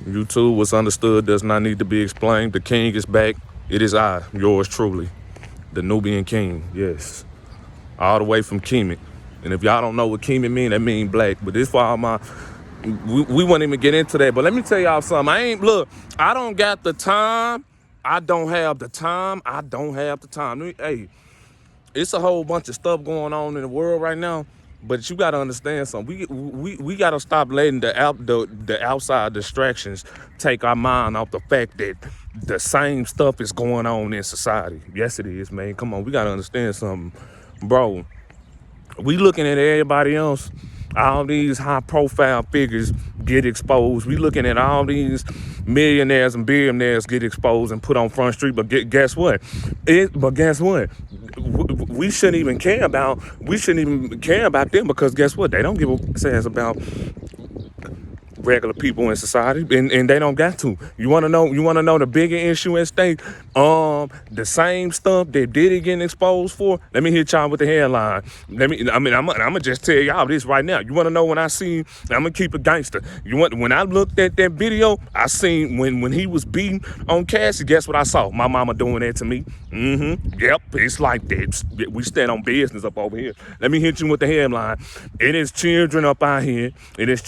YouTube, what's understood does not need to be explained. The king is back. It is I, yours truly, the Nubian king. Yes, all the way from Kemet. And if y'all don't know what Kemet mean, that mean black. But this for all my, we won't even get into that. But let me tell y'all something. I don't got the time. I don't have the time. Hey, it's a whole bunch of stuff going on in the world right now. But you gotta understand something. We gotta stop letting the outside distractions take our mind off the fact that the same stuff is going on in society. Yes, it is, man. Come on, we gotta understand something, bro. We looking at everybody else. All these high-profile figures get exposed. We looking at all these millionaires and billionaires get exposed and put on Front Street. But guess what? We shouldn't even care about. We shouldn't even care about them because guess what? They don't give a sense about regular people in society, and they don't got to. You want to know the bigger issue at stake? The same stuff that Diddy getting exposed for. Let me hit y'all with the headline. I'm gonna just tell y'all this right now. You want to know when I seen? I'm gonna keep it gangster. When I looked at that video, I seen when he was beating on Cassie. Guess what I saw? My mama doing that to me. Yep, it's like that. We stand on business up over here. Let me hit you with the headline. It is children up out here. That's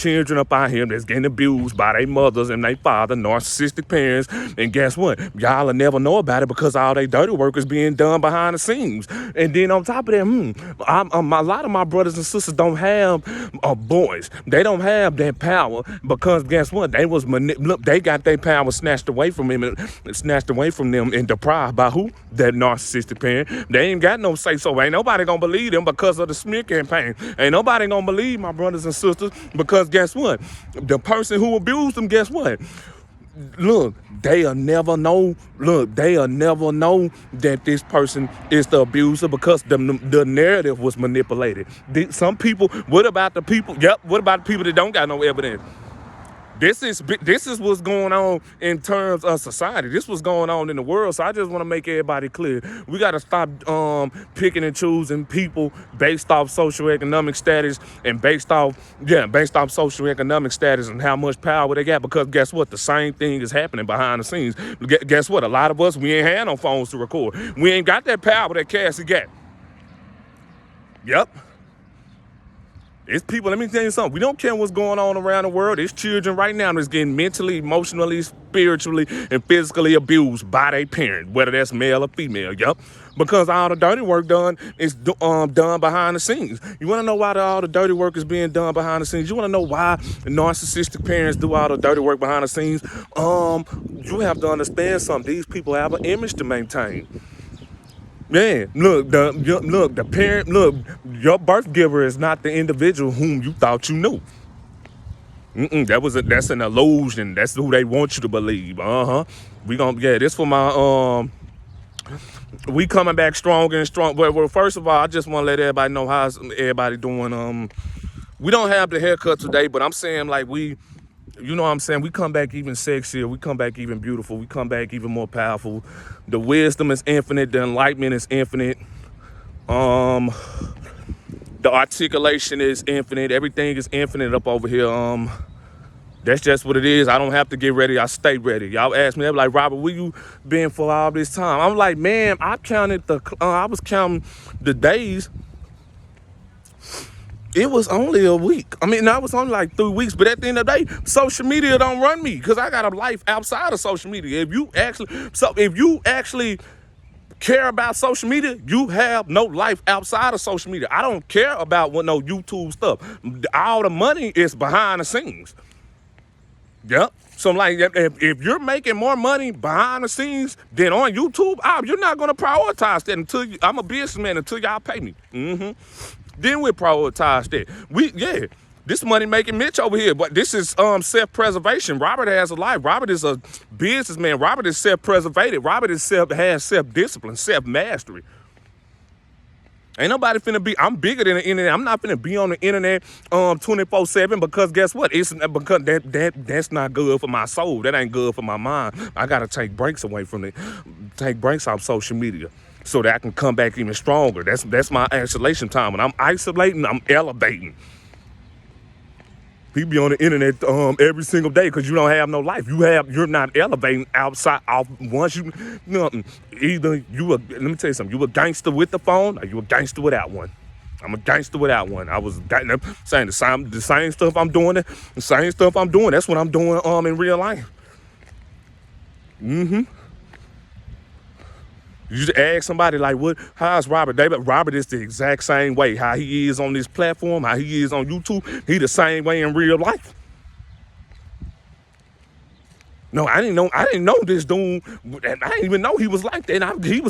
getting abused by their mothers and their father, narcissistic parents. And guess what? Y'all will never know about it because all they dirty work is being done behind the scenes. And then on top of that, a lot of my brothers and sisters don't have boys. They don't have that power because guess what? They got their power snatched away from them and deprived by who? That narcissistic parent. They ain't got no say so. Ain't nobody gonna believe them because of the smear campaign. Ain't nobody gonna believe my brothers and sisters because guess what? The person who abused them, guess what? Look, they'll never know that this person is the abuser because the narrative was manipulated. Some people, what about the people that don't got no evidence? This is what's going on in terms of society. This was going on in the world. So I just want to make everybody clear. We got to stop picking and choosing people based off socioeconomic status and based off socioeconomic status and how much power they got. Because guess what? The same thing is happening behind the scenes. Guess what? A lot of us, we ain't had no phones to record. We ain't got that power that Cassie got. Yep. It's people, let me tell you something. We don't care what's going on around the world. It's children right now that's getting mentally, emotionally, spiritually, and physically abused by their parent, whether that's male or female. Yup. Because all the dirty work done is done behind the scenes. You want to know why all the dirty work is being done behind the scenes? You want to know why narcissistic parents do all the dirty work behind the scenes? You have to understand something. These people have an image to maintain. Man, the parent, your birth giver is not the individual whom you thought you knew. That's an illusion. That's who they want you to believe. This for my, we coming back stronger and strong. Well, first of all, I just want to let everybody know how's everybody doing. We don't have the haircut today, but I'm saying like you know what I'm saying? We come back even sexier. We come back even beautiful. We come back even more powerful. The wisdom is infinite. The enlightenment is infinite. The articulation is infinite. Everything is infinite up over here. That's just what it is. I don't have to get ready. I stay ready. Y'all ask me, they're like, Robert, where you been for all this time? I'm like, man, I was counting the days. It was only a week. I was only like 3 weeks. But at the end of the day, social media don't run me because I got a life outside of social media. If you actually care about social media, you have no life outside of social media. I don't care about no YouTube stuff. All the money is behind the scenes. Yep. So like, if you're making more money behind the scenes than on YouTube, you're not going to prioritize that I'm a businessman until y'all pay me. Then we prioritize that. This money making Mitch over here, but this is self-preservation. Robert has a life. Robert is a businessman. Robert is self-preservated. Robert has self-discipline, self-mastery. Ain't nobody finna be, I'm bigger than the internet. I'm not finna be on the internet 24/7 because guess what? Because that's not good for my soul. That ain't good for my mind. I gotta take breaks off social media so that I can come back even stronger. That's my isolation time. When I'm isolating, I'm elevating. He be on the internet every single day because you don't have no life. You're not elevating outside off once you nothing. Either let me tell you something, you a gangster with the phone or you a gangster without one. I'm a gangster without one. I was saying the same stuff I'm doing, that's what I'm doing in real life. You just ask somebody like, how's Robert? Robert is the exact same way. How he is on this platform, how he is on YouTube, he the same way in real life. No, I didn't know this dude. I didn't even know he was like that.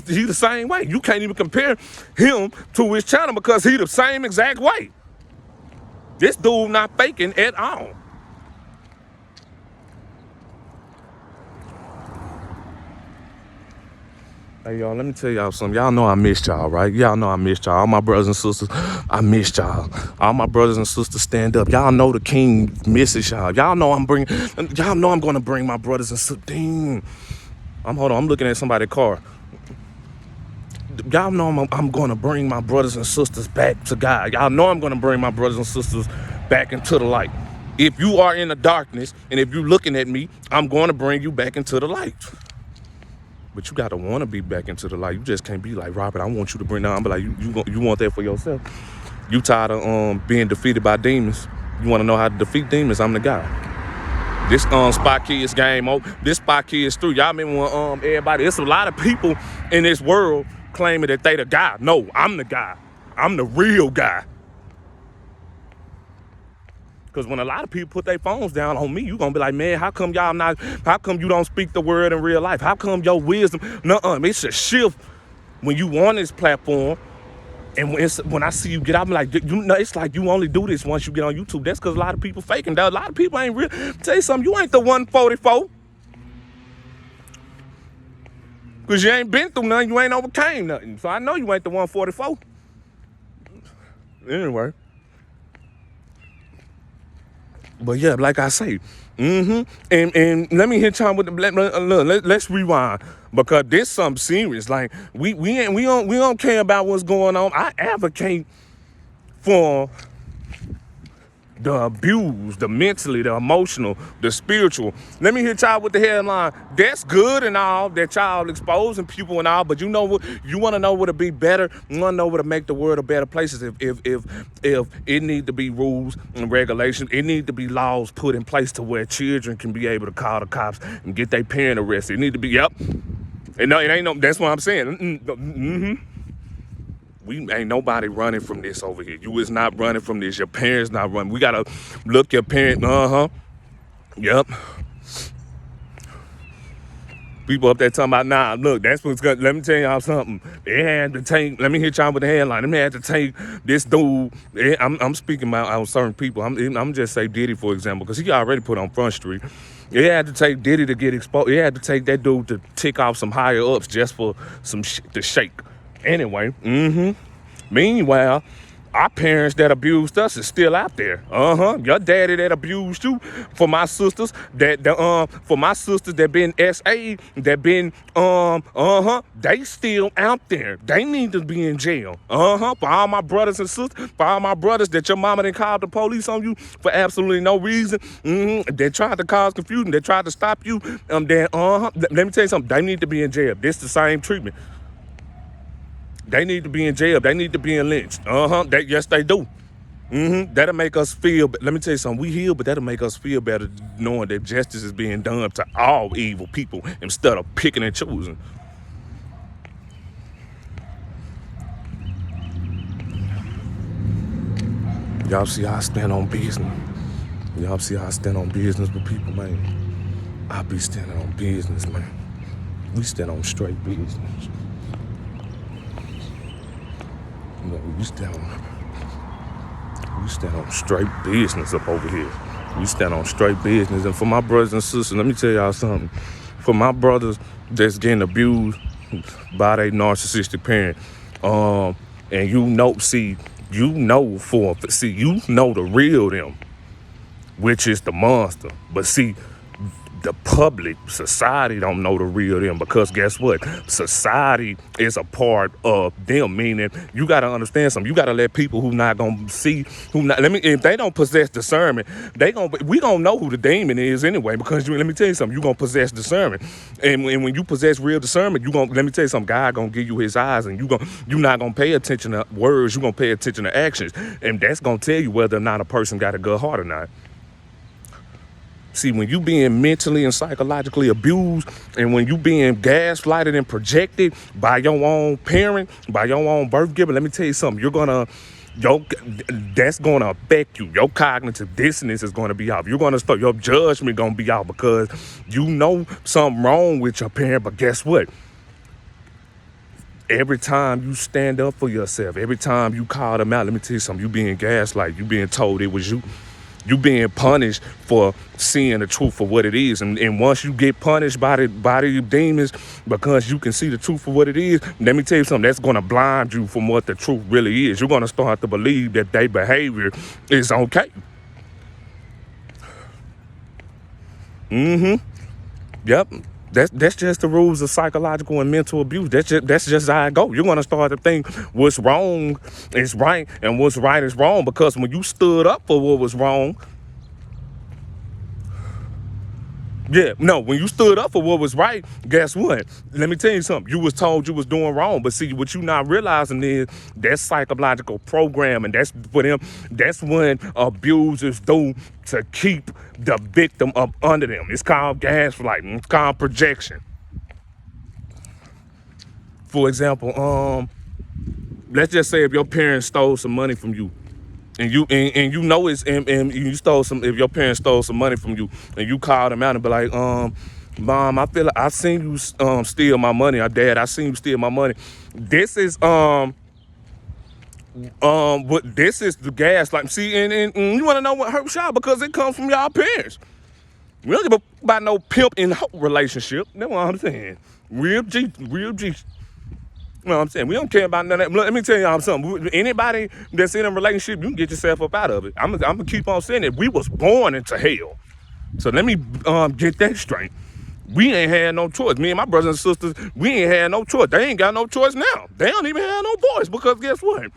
He the same way. You can't even compare him to his channel because he the same exact way. This dude not faking at all. Hey, y'all, let me tell y'all something. Y'all know I missed y'all, right? Y'all know I missed y'all. All my brothers and sisters, I missed y'all. All my brothers and sisters, stand up. Y'all know the king misses y'all. Y'all know I'm going to bring my brothers and sisters. Dang. I'm looking at somebody's car. Y'all know I'm going to bring my brothers and sisters back to God. Y'all know I'm going to bring my brothers and sisters back into the light. If you are in the darkness and if you're looking at me, I'm going to bring you back into the light. But you got to want to be back into the light. You just can't be like, Robert, I want you to bring down. But like, you want that for yourself. You tired of being defeated by demons. You want to know how to defeat demons? I'm the guy. This Spy Kids game, this Spy Kids 3. Y'all remember when everybody, there's a lot of people in this world claiming that they the guy. No, I'm the guy. I'm the real guy. Because when a lot of people put their phones down on me, you going to be like, man, how come you don't speak the word in real life? How come your wisdom? Nuh-uh. It's a shift when you on this platform. And when I see you get out, I'm like, it's like you only do this once you get on YouTube. That's because a lot of people faking. A lot of people ain't real. Tell you something, you ain't the 144. Because you ain't been through nothing. You ain't overcame nothing. So I know you ain't the 144. Anyway. But yeah, like I say, and let me hit y'all with let's rewind because this something serious. Like we don't care about what's going on. I advocate for the abused, the mentally, the emotional, the spiritual. Let me hit y'all with the headline. That's good and all that y'all exposing people and all, but you know what? You want to know what to be better. You want to know what to make the world a better place. If it need to be rules and regulations, it need to be laws put in place to where children can be able to call the cops and get their parent arrested. It need to be And no, it ain't no. That's what I'm saying. Ain't nobody running from this over here. You is not running from this. Your parents not running. We gotta look your parent. Yep. People up there talking about, nah, look, that's what's good. Let me tell y'all something. They had to take, let me hit y'all with the headline. They had to take this dude. I'm speaking about certain people. I'm just say Diddy, for example, because he already put on Front Street. They had to take Diddy to get exposed. They had to take that dude to tick off some higher ups just for some shit to shake. Anyway, meanwhile, our parents that abused us is still out there. Your daddy that abused you. For my sisters that been SA, that been they still out there. They need to be in jail. For all my brothers and sisters, for all my brothers that your mama done called the police on you for absolutely no reason. They tried to cause confusion. They tried to stop you. Let me tell you something. They need to be in jail. This the same treatment. They need to be in jail. They need to be in lynched. Yes, they do. That'll make us feel. Let me tell you something. We heal, but that'll make us feel better knowing that justice is being done to all evil people instead of picking and choosing. Y'all see how I stand on business. Y'all see how I stand on business with people, man. I be standing on business, man. We stand on straight business. We stand on straight business up over here. We stand on straight business. And for my brothers and sisters, let me tell y'all something. For my brothers that's getting abused by their narcissistic parent, and you know the real them, which is the monster. But see, the public, society don't know the real them, because guess what? Society is a part of them, meaning you got to understand something. You got to let people who not going to see, if they don't possess discernment, we going to know who the demon is anyway, because let me tell you something, you going to possess discernment. And when you possess real discernment, let me tell you something, God going to give you his eyes, and you not going to pay attention to words, you going to pay attention to actions. And that's going to tell you whether or not a person got a good heart or not. See, when you being mentally and psychologically abused, and when you being gaslighted and projected by your own parent, by your own birth giver, let me tell you something. That's gonna affect you. Your cognitive dissonance is gonna be off. Your judgment gonna be off, because you know something wrong with your parent. But guess what? Every time you stand up for yourself, every time you call them out, let me tell you something. You being gaslighted. You being told it was you. You being punished for seeing the truth for what it is. And once you get punished by the demons because you can see the truth for what it is, let me tell you something, that's going to blind you from what the truth really is. You're going to start to believe that their behavior is okay. Yep. That's just the rules of psychological and mental abuse. That's just how it goes. You're going to start to think what's wrong is right and what's right is wrong, because when you stood up for what was wrong, when you stood up for what was right, guess what? Let me tell you something. You was told you was doing wrong. But see, what you not realizing is that's psychological programming. That's for them. That's when abusers do to keep the victim up under them. It's called gaslighting. It's called projection. For example, let's just say if your parents stole some money from you, and you know it's and you stole some. If your parents stole some money from you, and you called them out and be like, Mom, I feel like I seen you steal my money. Or Dad, I seen you steal my money. This is what this is the gaslight. See, and you want to know what hurts y'all, because it comes from y'all parents. We don't give a about no pimp and hoe relationship. That's what I'm saying. Real G. You know what I'm saying? We don't care about none of that. Let me tell y'all something. Anybody that's in a relationship, you can get yourself up out of it. I'm gonna keep on saying it. We was born into hell. So let me get that straight. We ain't had no choice. Me and my brothers and sisters, we ain't had no choice. They ain't got no choice now. They don't even have no voice, because guess what?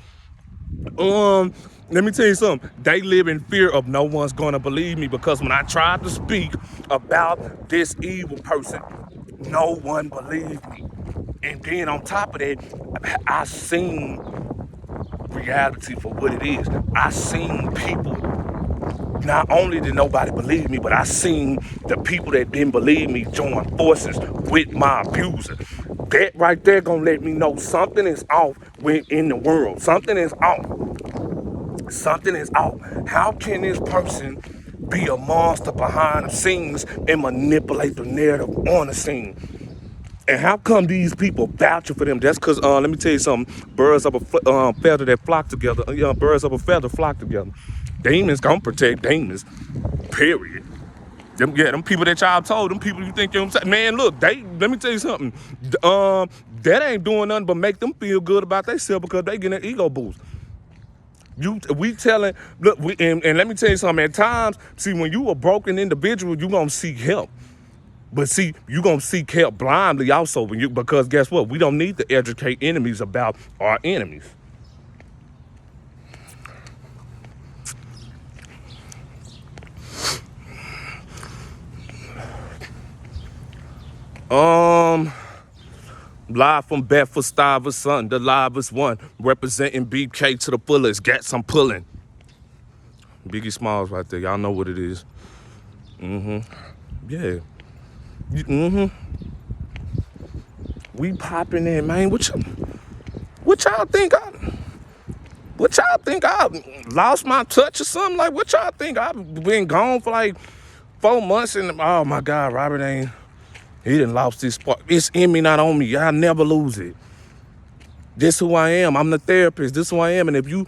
Let me tell you something. They live in fear of no one's gonna believe me, because when I tried to speak about this evil person, no one believed me. And then on top of that, I seen reality for what it is. I seen people. Not only did nobody believe me, but I seen the people that didn't believe me join forces with my abuser. That right there gonna let me know something is off in the world. Something is off. Something is off. How can this person be a monster behind the scenes and manipulate the narrative on the scene? And how come these people vouching for them? That's because, let me tell you something. Birds of a feather that flock together. Birds of a feather flock together. Demons gonna protect demons. Period. Them people that y'all told, them people you think you're, man, look, let me tell you something. That ain't doing nothing but make them feel good about themselves, because they getting an ego boost. And let me tell you something. At times, see, when you a broken individual, you gonna seek help. But see, you're going to seek help blindly also, because guess what? We don't need to educate enemies about our enemies. Live from Bedford-Stuyvesant, the livest one, representing BK to the fullest. Got some pulling. Biggie Smalls right there. Y'all know what it is. Yeah. We popping in, man. What y'all think? What y'all think? I lost my touch or something? Like, what y'all think? I've been gone for like 4 months, and oh my God, Robert he done lost his spark. It's in me, not on me. I never lose it. This who I am. I'm the therapist. This who I am. And if you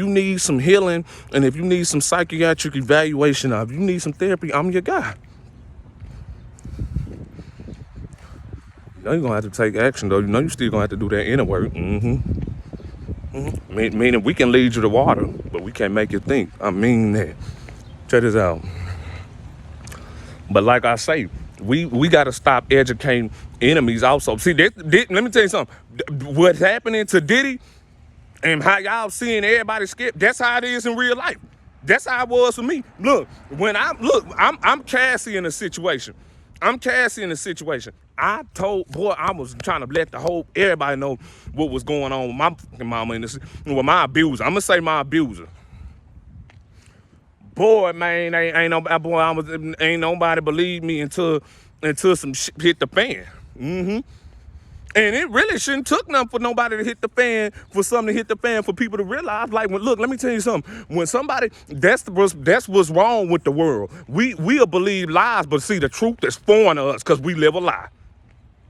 need some healing, and if you need some psychiatric evaluation, if you need some therapy, I'm your guy. You know you're gonna have to take action, though. You know you still gonna have to do that inner work. Meaning we can lead you to water, but we can't make you think. I mean that. Check this out. But like I say, we got to stop educating enemies also. See, let me tell you something. What's happening to Diddy and how y'all seeing everybody skip, that's how it is in real life. That's how it was for me. Look, I'm Cassie in a situation. I told, boy, I was trying to let everybody know what was going on with my fucking mama with my abuser. I'm gonna say my abuser. Boy, man, ain't nobody believe me until some shit hit the fan. And it really shouldn't took nothing for nobody to hit the fan, for something to hit the fan, for people to realize, like, look, let me tell you something. When somebody, that's what's wrong with the world. We'll believe lies, but see, the truth is foreign to us because we live a lie.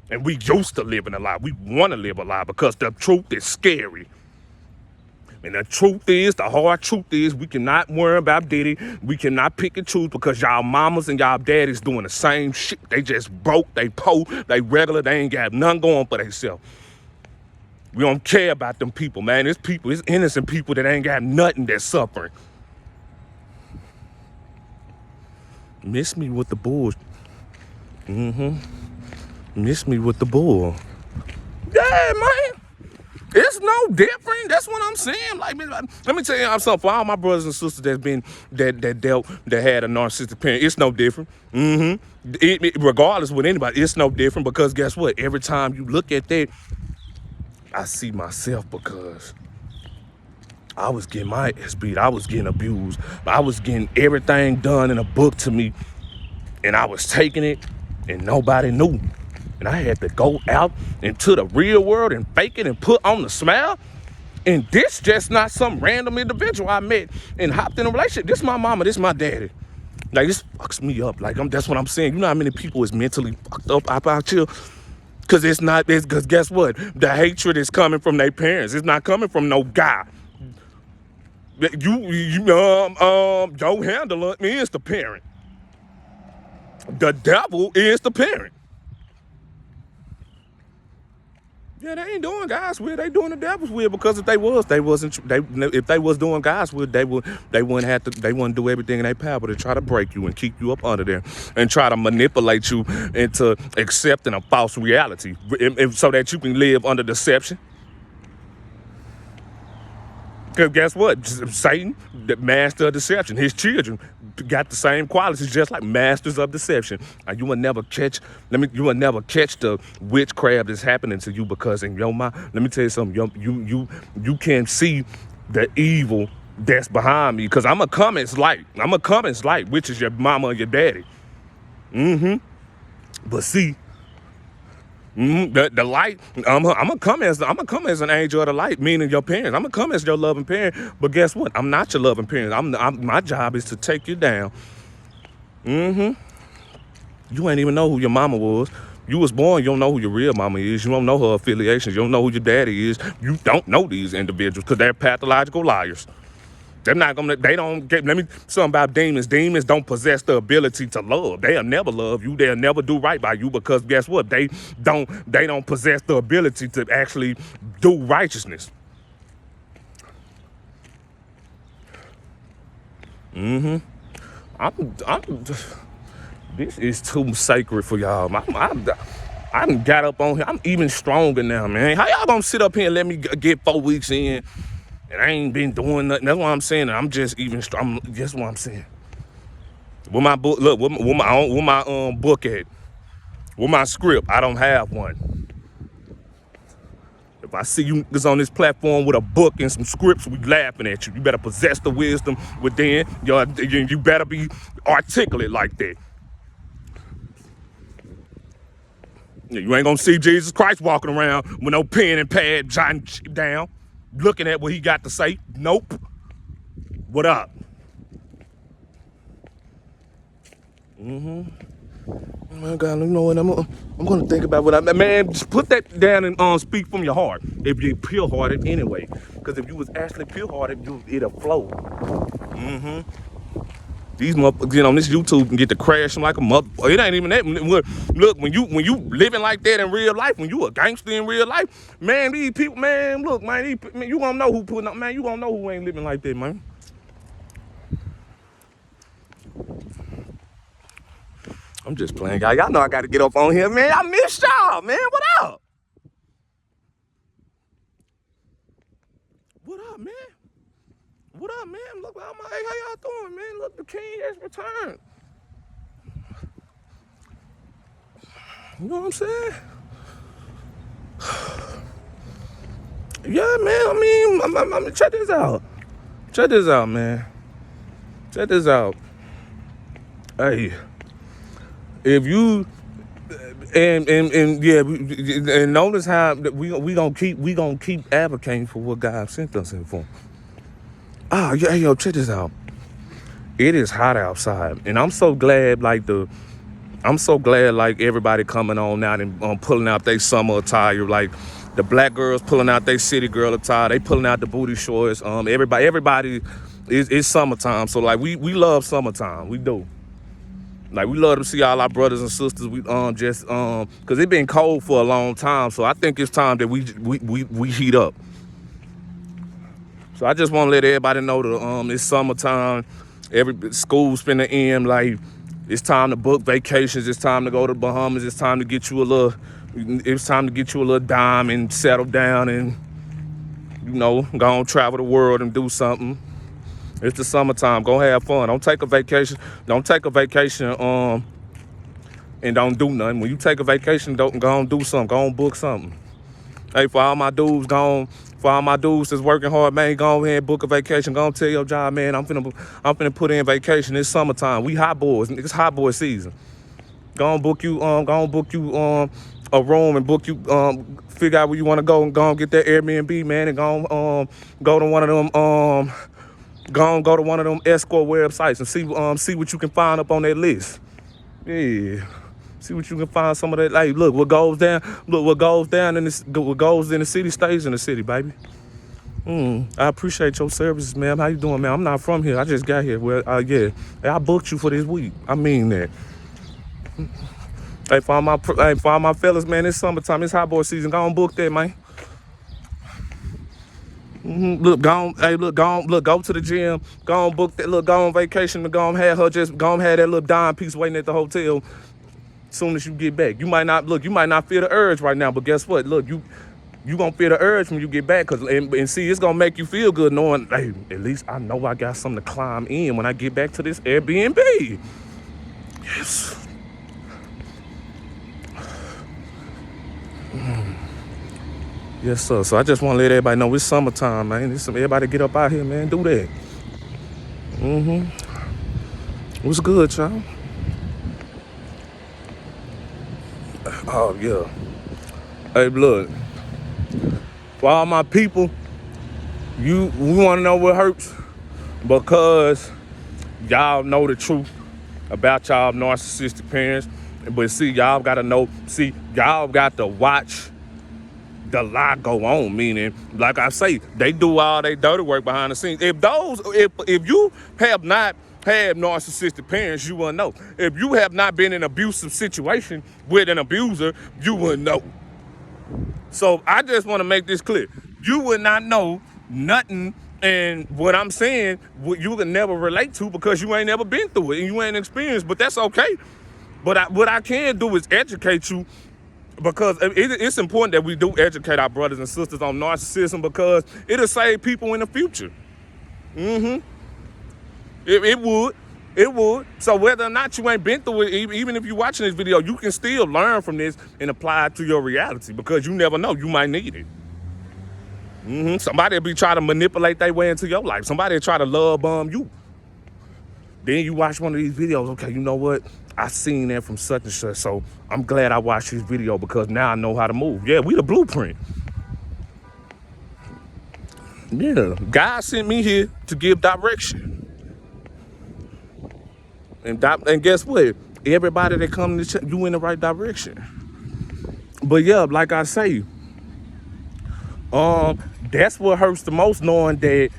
And we used to live in a lie. We want to live a lie because the truth is scary. And the hard truth is, we cannot worry about Diddy. We cannot pick and choose because y'all mamas and y'all daddies doing the same shit. They just broke, they poor, they regular, they ain't got nothing going for themselves. We don't care about them people, man. It's innocent people that ain't got nothing that's suffering. Miss me with the bull. Miss me with the bull. Yeah, man. It's no different. That's what I'm saying. Like, let me tell you something. For all my brothers and sisters that had a narcissistic parent, it's no different. Regardless with anybody, it's no different because guess what? Every time you look at that, I see myself because I was getting my ass beat. I was getting abused. I was getting everything done in a book to me, and I was taking it, and nobody knew. And I had to go out into the real world and fake it and put on the smile. And this just not some random individual I met and hopped in a relationship. This my mama, this my daddy. Like, this fucks me up. Like, that's what I'm saying. You know how many people is mentally fucked up out here? Because because guess what? The hatred is coming from their parents. It's not coming from no guy. Your handler is the parent. The devil is the parent. Yeah, they ain't doing God's will. They doing the devil's will because if they was doing God's will, they wouldn't do everything in their power to try to break you and keep you up under there and try to manipulate you into accepting a false reality so that you can live under deception. Because guess what? Satan, the master of deception, his children got the same qualities just like masters of deception. You will never catch the witchcraft that's happening to you because in your mind, let me tell you something, you can't see the evil that's behind me because I'm a come as light, which is your mama or your daddy. But see, the light, I'm gonna come as an angel of the light, meaning your parents. I'm gonna come as your loving parent, but guess what? I'm not your loving parent. My job is to take you down. You ain't even know who your mama was. You was born, you don't know who your real mama is. You don't know her affiliations. You don't know who your daddy is. You don't know these individuals because they're pathological liars. They're not gonna. They don't get. Let me something about demons. Demons don't possess the ability to love. They'll never love you. They'll never do right by you because guess what? They don't possess the ability to actually do righteousness. I'm this is too sacred for y'all. I done got up on here. I'm even stronger now, man. How y'all gonna sit up here and let me get 4 weeks in? And I ain't been doing nothing. That's what I'm saying. I'm just even strong. That's what I'm saying. With my book, look, with my book at, with my script, I don't have one. If I see you niggas on this platform with a book and some scripts, we laughing at you. You better possess the wisdom within. You better be articulate like that. You ain't gonna see Jesus Christ walking around with no pen and pad jotting shit down, looking at what he got to say. Nope. What up? Oh God, you know what? I'm gonna think about what man. Just put that down and speak from your heart. If you're pure-hearted, anyway. Because if you was actually pure-hearted, it'll flow. These motherfuckers get on this YouTube and get to crashing like a mother. It ain't even that. Look, when you living like that in real life, when you a gangster in real life, man, these people, man, look, man, you gonna know who putting up, man. You gonna know who ain't living like that, man. I'm just playing, y'all. Y'all know I got to get up on here, man. I missed y'all, man. What up? What up, man? What up, man? Look, hey, how y'all doing, man? Look, the king has returned. You know what I'm saying? Yeah, man. I mean, check this out. Check this out, man. Check this out. Hey, if you and yeah, and notice how we gonna keep advocating for what God sent us in for. Oh, yeah, yo, check this out. It is hot outside, and I'm so glad, like everybody coming on out and pulling out their summer attire, like the black girls pulling out their city girl attire, they pulling out the booty shorts. Everybody is summertime, so like we love summertime, we do. Like we love to see all our brothers and sisters. We just cause it been cold for a long time, so I think it's time that we heat up. So I just want to let everybody know that it's summertime. Every school's finna end. Like it's time to book vacations. It's time to go to the Bahamas. It's time to get you a little dime and settle down and go on travel the world and do something. It's the summertime. Go have fun. Don't take a vacation. Don't take a vacation and don't do nothing. When you take a vacation, go on do something. Go on book something. Hey, for all my dudes that's working hard, man, go ahead and book a vacation. Go on tell your job, man, I'm finna put in vacation. It's summertime. We hot boys. It's hot boy season. Go on book you a room and book you figure out where you want to go and go and get that Airbnb, man, and go to one of them go to one of them escort websites and see what you can find up on that list. Yeah. See what you can find some of that. Like, look, what goes down in the city stays in the city, baby. I appreciate your services, man. How you doing, man? I'm not from here. I just got here. Well, yeah. Hey, I booked you for this week. I mean that. Hey, for all my fellas, man, it's summertime. It's hot boy season. Go on book that, man. Look, go to the gym. Go on book that. Look, go on vacation and go on have that little dime piece waiting at the hotel. Soon as you get back, you might not feel the urge right now, but guess what? Look, you gonna feel the urge when you get back, and see, it's gonna make you feel good knowing, hey, at least I know I got something to climb in when I get back to this Airbnb. Yes. Yes, sir. So I just want to let everybody know it's summertime, man. Everybody get up out here, man. Do that. What's good, y'all? Oh, yeah. Hey, look. For all my people, we want to know what hurts because y'all know the truth about y'all narcissistic parents. But see, y'all got to watch the lie go on, meaning, like I say, they do all their dirty work behind the scenes. If you have not had narcissistic parents, you wouldn't know. If you have not been in an abusive situation with an abuser, you wouldn't know. So I just want to make this clear. You would not know nothing, and what I'm saying, you can never relate to because you ain't never been through it and you ain't experienced, but that's okay. But what I can do is educate you, because it's important that we do educate our brothers and sisters on narcissism, because it'll save people in the future. It would. So whether or not you ain't been through it, even if you're watching this video, you can still learn from this and apply it to your reality, because you never know, you might need it. Somebody will be trying to manipulate their way into your life. Somebody will try to love bomb you. Then you watch one of these videos, okay, you know what? I seen that from such and such, so I'm glad I watched this video because now I know how to move. Yeah, we the blueprint. Yeah, God sent me here to give direction. And guess what? Everybody that come to check you in the right direction. But yeah, like I say, that's what hurts the most, knowing that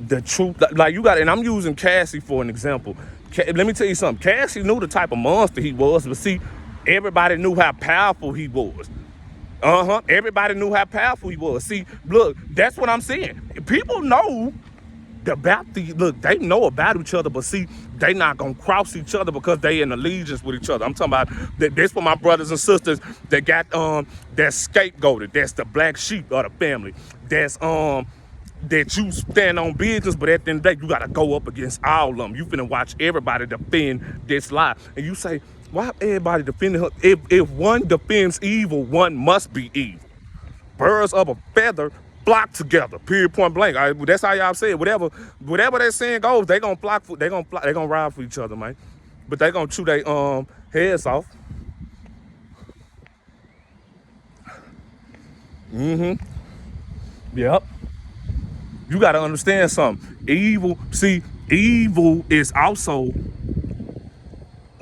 the truth, like you got, and I'm using Cassie for an example. Let me tell you something. Cassie knew the type of monster he was, but see, everybody knew how powerful he was. Everybody knew how powerful he was. See, look, that's what I'm saying. People know The Baptist, look, they know about each other, but see, they not gonna cross each other because they in allegiance with each other. I'm talking about that. This for my brothers and sisters that got that's scapegoated. That's the black sheep of the family. That's that you stand on business, but at the end of the day, you gotta go up against all of them. You finna watch everybody defend this lie, and you say, why everybody defending her? If one defends evil, one must be evil. Birds of a feather flock together. Period. Point blank. That's how y'all say it. Whatever that saying goes, they gonna flock. They gonna ride for each other, man. But they gonna chew their heads off. Yep. You gotta understand something. Evil. See, evil is also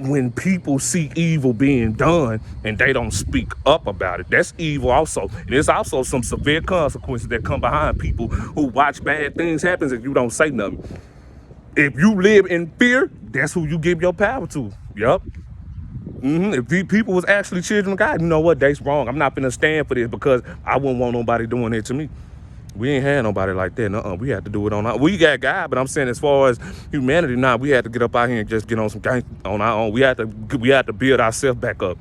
when people see evil being done and they don't speak up about it. That's evil also. And there's also some severe consequences that come behind people who watch bad things happen if you don't say nothing. If you live in fear, that's who you give your power to. Yep. If people was actually children of God, you know what? That's wrong. I'm not gonna stand for this because I wouldn't want nobody doing it to me. We ain't had nobody like that. We had to do it on our own. We got God, but I'm saying as far as humanity, we had to get up out here and just get on some gang on our own. We had to build ourselves back up.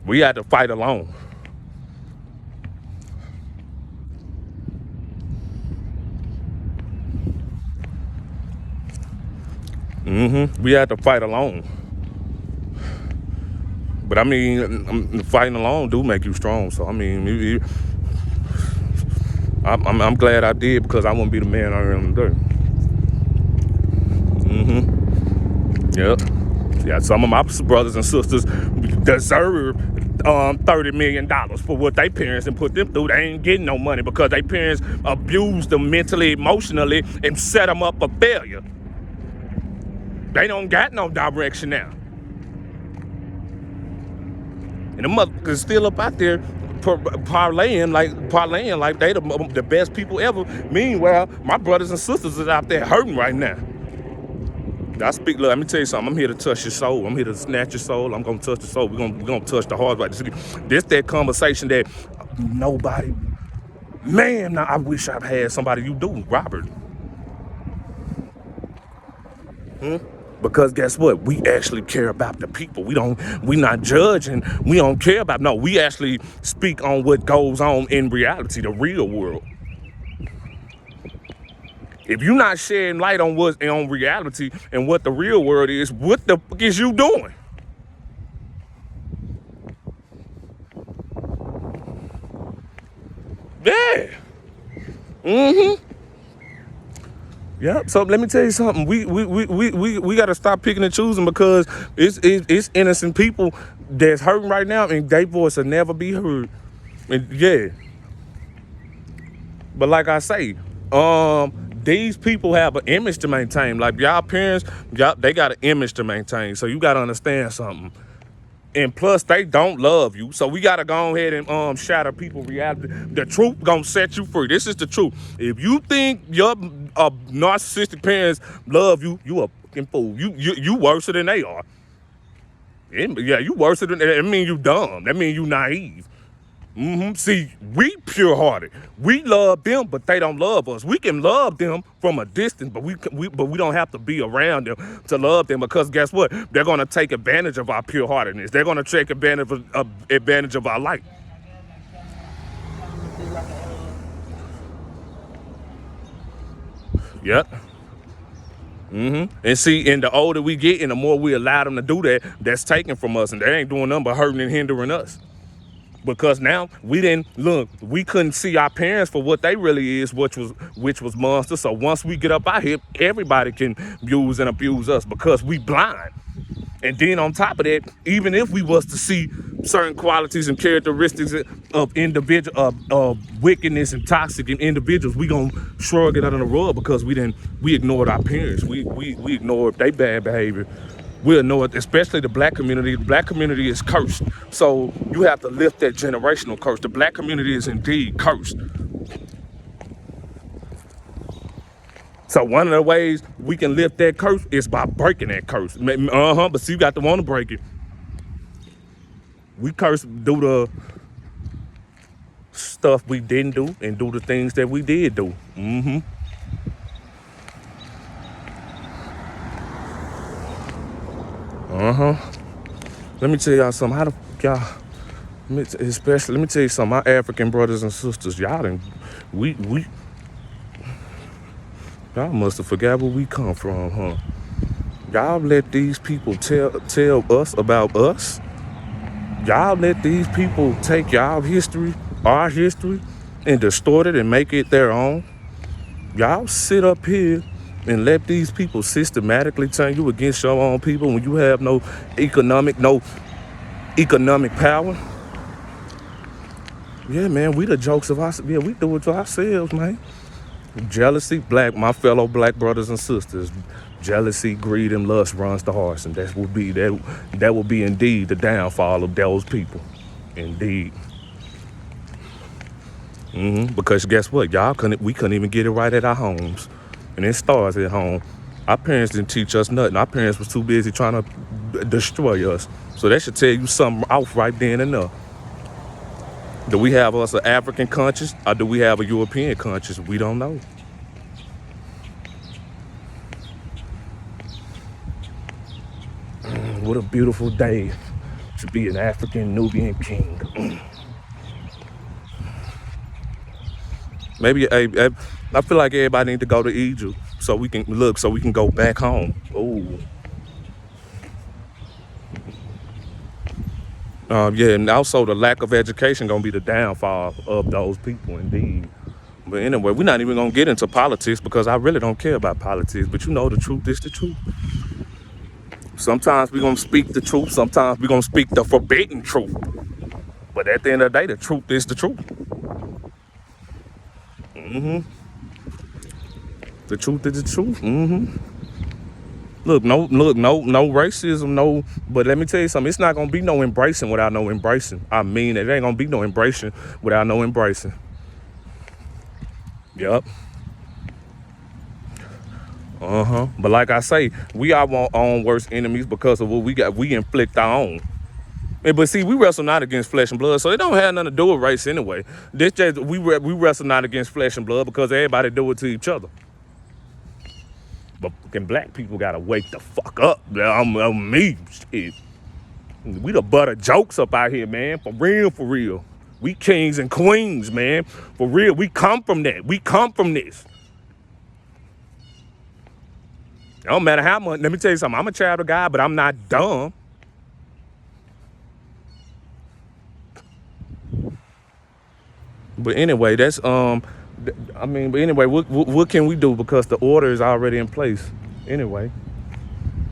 We had to fight alone. We had to fight alone. But I mean, fighting alone do make you strong. So I mean, I'm glad I did because I wouldn't be the man I am today. Yep. Yeah, some of my brothers and sisters deserve $30 million for what their parents and put them through. They ain't getting no money because their parents abused them mentally, emotionally, and set them up for failure. They don't got no direction now. And the motherfuckers still up out there parlaying like they the best people ever. Meanwhile, my brothers and sisters is out there hurting right now. Look, let me tell you something. I'm here to touch your soul. I'm here to snatch your soul. I'm gonna touch the soul. We're gonna touch the heart. This that conversation that nobody, man, now I wish I'd had somebody you do, Robert. Because guess what? We actually care about the people. We not judging. We don't care about, no, we actually speak on what goes on in reality, the real world. If you're not shedding light on what's on reality and what the real world is, what the fuck is you doing? Yeah. Yeah, so let me tell you something. We got to stop picking and choosing because it's innocent people that's hurting right now, and their voice will never be heard. And yeah, but like I say, these people have an image to maintain. Like y'all parents, they got an image to maintain. So you got to understand something. And plus, they don't love you. So we got to go ahead and shatter people's reality. The truth gonna set you free. This is the truth. If you think your narcissistic parents love you, you a fucking fool. You worse than they are. Yeah, you worse than that. Mean you dumb. That mean you naive. See, we pure-hearted. We love them, but they don't love us. We can love them from a distance, but we don't have to be around them to love them because guess what? They're gonna take advantage of our pure-heartedness. They're gonna take advantage of our light. Yep. And see, and the older we get and the more we allow them to do that, that's taken from us, and they ain't doing nothing but hurting and hindering us. Because now we couldn't see our parents for what they really is, which was monsters. So once we get up out here, everybody can use and abuse us because we blind. And then on top of that, even if we was to see certain qualities and characteristics of individual of wickedness and toxic in individuals, we gonna shrug it under the rug because we ignored our parents. We ignored their bad behavior. We'll know it, especially the black community. The black community is cursed. So you have to lift that generational curse. The black community is indeed cursed. So one of the ways we can lift that curse is by breaking that curse. But see, you got to want to break it. We curse do the stuff we didn't do and do the things that we did do. Uh-huh. Let me tell y'all something. How the y'all, especially, let me tell you something. My African brothers and sisters, y'all done, we, y'all must have forgot where we come from, huh? Y'all let these people tell us about us. Y'all let these people take y'all history, our history, and distort it and make it their own. Y'all sit up here and let these people systematically turn you against your own people when you have no economic power. Yeah, man, we the jokes of us. Yeah, we do it to ourselves, man. Jealousy, my fellow black brothers and sisters. Jealousy, greed, and lust runs the hearts, and that will be indeed the downfall of those people. Indeed. Because guess what? We couldn't even get it right at our homes. And it starts at home. Our parents didn't teach us nothing. Our parents was too busy trying to destroy us. So that should tell you something off right then and there. Do we have us an African conscience or do we have a European conscience? We don't know. What a beautiful day to be an African Nubian king. Maybe I feel like everybody need to go to Egypt so we can go back home. Oh. Yeah, and also the lack of education gonna be the downfall of those people, indeed. But anyway, we're not even gonna get into politics because I really don't care about politics. But you know, the truth is the truth. Sometimes we're gonna speak the truth. Sometimes we're gonna speak the forbidden truth. But at the end of the day, the truth is the truth. The truth is the truth. Look, no racism, no. But let me tell you something. It's not gonna be no embracing without no embracing. I mean, it ain't gonna be no embracing without no embracing. Yep. But like I say, we are our own worst enemies because of what we got. We inflict our own. But see, we wrestle not against flesh and blood, so it don't have nothing to do with race anyway. This just we wrestle not against flesh and blood because everybody do it to each other. But fucking black people gotta wake the fuck up. I'm me, shit. We the butt of jokes up out here, man. For real. We kings and queens, man. For real, we come from that. We come from this. It don't matter how much. Let me tell you something. I'm a child of God, but I'm not dumb. But anyway, that's but anyway, what can we do? Because the order is already in place. Anyway,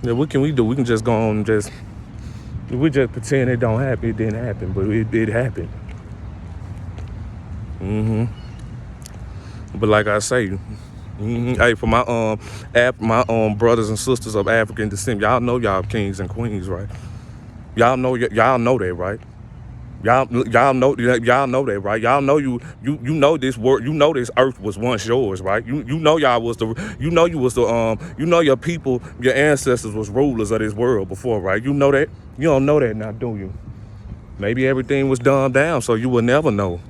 yeah, what can we do? We can just go on and we just pretend it don't happen. It didn't happen, but it happened. But like I say, hey, for my brothers and sisters of African descent, y'all know y'all kings and queens, right? Y'all know that, right? Y'all know that, right? Y'all know you know this world, you know this earth was once yours, right? You know your people, your ancestors was rulers of this world before, right? You know that? You don't know that now, do you? Maybe everything was dumbed down, so you will never know.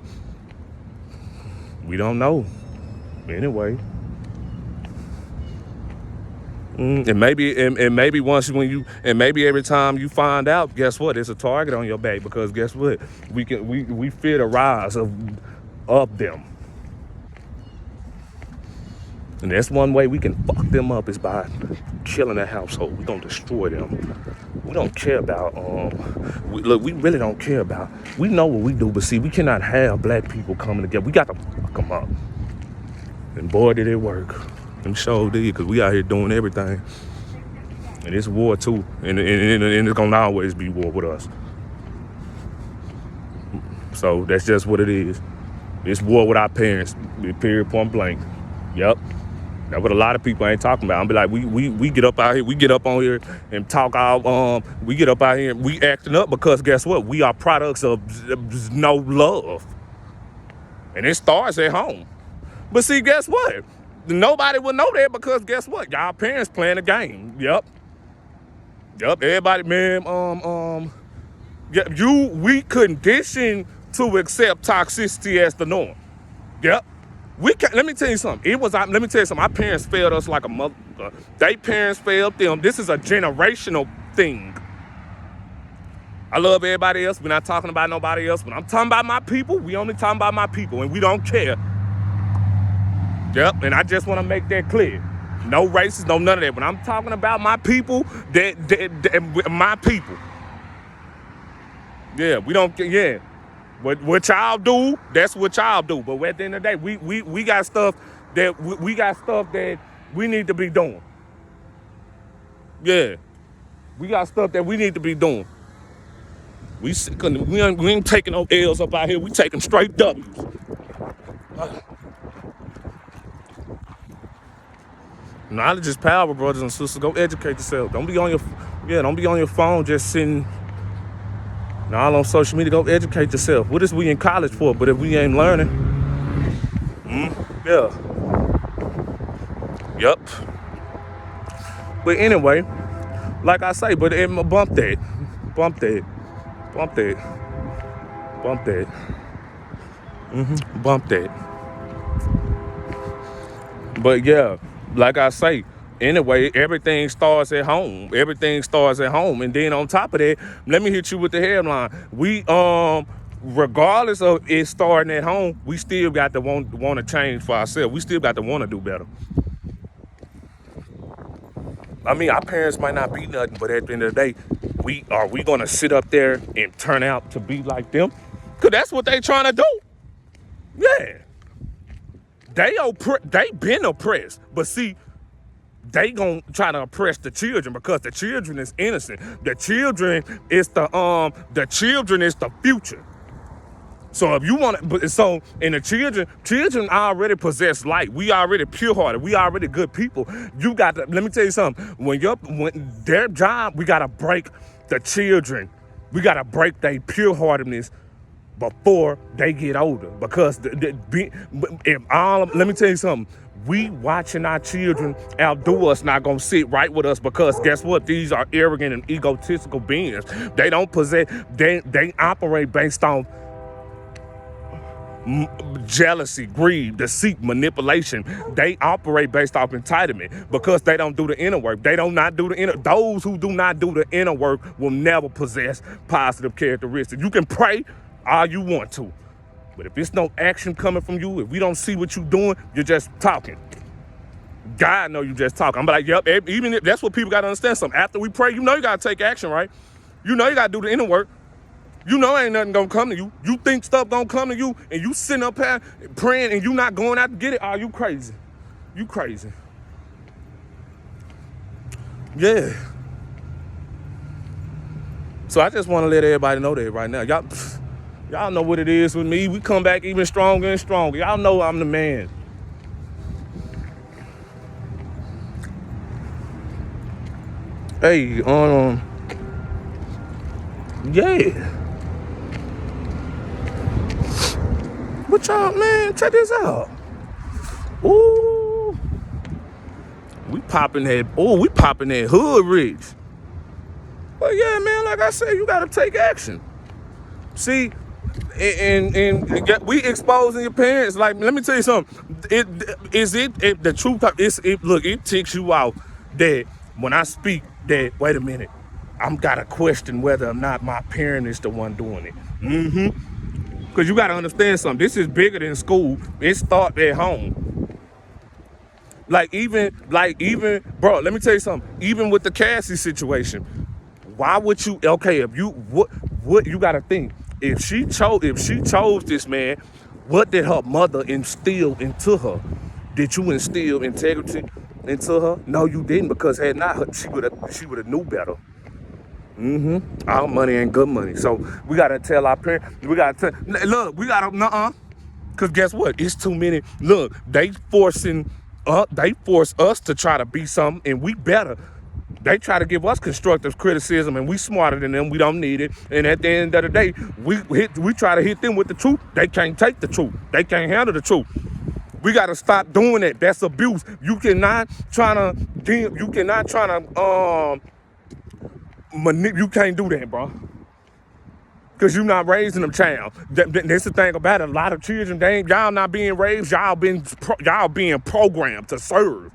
We don't know. Anyway. And maybe every time you find out, guess what? It's a target on your back because guess what? We fear the rise of them. And that's one way we can fuck them up is by killing a household. We're gonna destroy them. We don't care about we really don't care about. We know what we do, but see, we cannot have black people coming together. We got to fuck them up. And boy, did it work. And sure did, because we out here doing everything. And it's war too. And it's gonna always be war with us. So that's just what it is. It's war with our parents. Period, point blank. Yep. That's what a lot of people ain't talking about. I'm be like, we get up out here, we get up on here and talk out, we get up out here and we acting up because guess what? We are products of no love. And it starts at home. But see, guess what? Nobody will know that because guess what? Y'all parents playing the game. Yep. Everybody, man. We conditioned to accept toxicity as the norm. Yep. Let me tell you something. Let me tell you something. Our parents failed us like a mother. They parents failed them. This is a generational thing. I love everybody else. We're not talking about nobody else. When I'm talking about my people, we only talking about my people, and we don't care. Yep, and I just want to make that clear. No races, no none of that. When I'm talking about my people, that my people. Yeah, we don't. Yeah, what y'all do, that's what y'all do. But at the end of the day, we got stuff that we got stuff that we need to be doing. Yeah, we got stuff that we need to be doing. We ain't taking no L's up out here. We taking straight W's. Knowledge is power, brothers and sisters. Go educate yourself. Don't be on your phone just sitting all on social media. Go educate yourself. What is we in college for? But if we ain't learning, yeah. Yep. But anyway, like I say, but bump that. Bump that. But yeah, like I say, anyway, everything starts at home. And then on top of that, let me hit you with the headline. We regardless of it starting at home, we still got to want to change for ourselves. We still got to want to do better. I mean, our parents might not be nothing, but at the end of the day, we gonna sit up there and turn out to be like them? Cause that's what they trying to do. Yeah. They been oppressed, but see, they gonna try to oppress the children because the children is innocent. The children is the future. So if you want to, and the children already possess light. We already pure-hearted. We already good people. You got to, let me tell you something. When their job, we got to break the children. We got to break their pure-heartedness before they get older. Because let me tell you something. We watching our children outdo us, not gonna sit right with us, because guess what? These are arrogant and egotistical beings. They don't possess, they operate based on jealousy, greed, deceit, manipulation. They operate based off entitlement because they don't do the inner work. Those who do not do the inner work will never possess positive characteristics. You can pray all you want to, but if it's no action coming from you, if we don't see what you're doing, you're just talking. God know you just talking. I'm like, yep, even if that's what people got to understand something. After we pray, you know you got to take action, right? You know you got to do the inner work. You know ain't nothing gonna come to you. You think stuff gonna come to you and you sitting up here praying and you not going out to get it? Oh, you crazy. You crazy. Yeah. So I just want to let everybody know that right now. Y'all know what it is with me. We come back even stronger and stronger. Y'all know I'm the man. Hey, yeah. What y'all, man, check this out. Ooh. We popping that hood rich. But yeah, man, like I said, you gotta take action. See, and we exposing your parents. Like, let me tell you something. The truth? Look, it ticks you out that when I speak that, wait a minute, I'm gotta question whether or not my parent is the one doing it. Because you got to understand something. This is bigger than school. It starts at home. Like even, bro, let me tell you something. Even with the Cassie situation, why would you, okay, if you, what you got to think. If she chose this man, what did her mother instill into her? Did you instill integrity into her? No, you didn't, because had not, she would have knew better. Our money ain't good money. So we gotta tell our parents, cause guess what? It's too many. Look, they force us to try to be something, and we better. They try to give us constructive criticism, and we smarter than them. We don't need it. And at the end of the day, we try to hit them with the truth. They can't take the truth. They can't handle the truth. We gotta stop doing that. That's abuse. You cannot try to you can't do that, bro. Because you're not raising them child. That's the thing about it. A lot of children, y'all not being raised. Y'all being programmed to serve.